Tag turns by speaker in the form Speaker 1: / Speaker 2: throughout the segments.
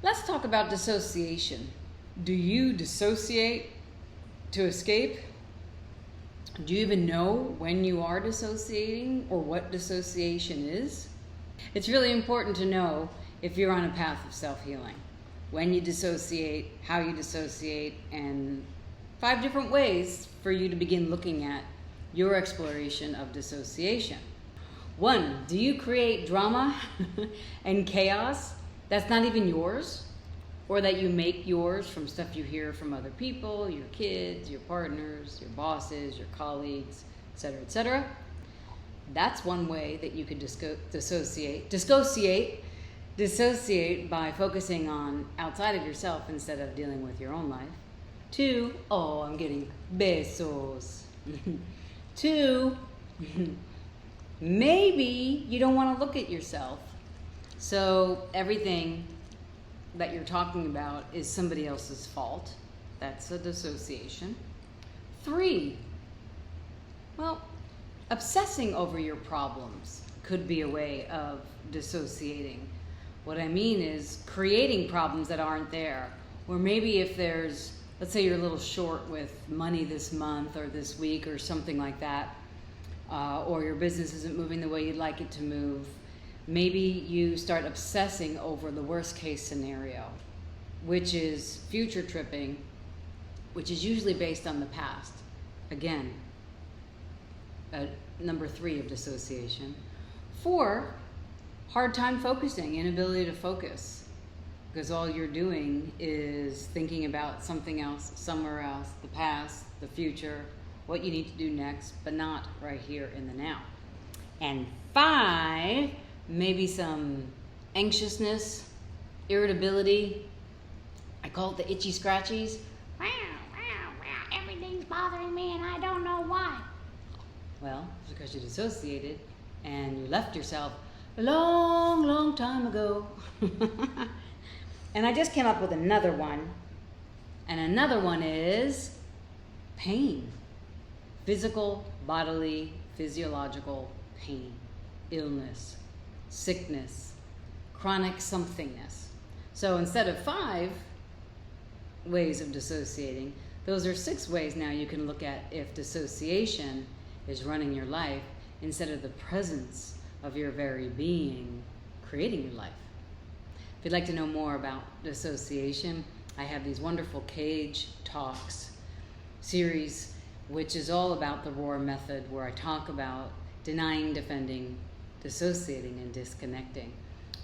Speaker 1: Let's talk about dissociation. Do you dissociate to escape? Do you even know when you are dissociating or what dissociation is? It's really important to know if you're on a path of self-healing. When you dissociate, how you dissociate, and 5 different ways for you to begin looking at your exploration of dissociation. 1, do you create drama and chaos that's not even yours, or that you make yours from stuff you hear from other people, your kids, your partners, your bosses, your colleagues, etc., etc.? That's one way that you could dissociate by focusing on outside of yourself instead of dealing with your own life. 2, oh, I'm getting besos. 2, maybe you don't want to look at yourself. So everything that you're talking about is somebody else's fault. That's a dissociation. 3, well, obsessing over your problems could be a way of dissociating. What I mean is creating problems that aren't there. Or maybe if there's, let's say you're a little short with money this month or this week or something like that, or your business isn't moving the way you'd like it to move, maybe you start obsessing over the worst case scenario, which is future tripping, which is usually based on the past. Again, number 3 of dissociation. 4, hard time focusing, inability to focus, because all you're doing is thinking about something else, somewhere else, the past, the future, what you need to do next, but not right here in the now. And 5, maybe some anxiousness, irritability. I call it the itchy scratchies.
Speaker 2: Wow, wow, wow, everything's bothering me and I don't know why.
Speaker 1: Well, it's because you dissociated and you left yourself a long, long time ago. And I just came up with another one. And another one is pain. Physical, bodily, physiological pain, illness, sickness, chronic somethingness. So instead of 5 ways of dissociating, those are 6 ways now you can look at if dissociation is running your life instead of the presence of your very being creating your life. If you'd like to know more about dissociation, I have these wonderful Cage Talks series, which is all about the ROAR method, where I talk about denying, defending, dissociating, and disconnecting,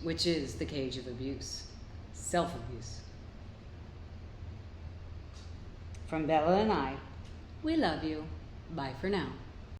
Speaker 1: which is the cage of abuse, self-abuse. From Bella and I, we love you. Bye for now.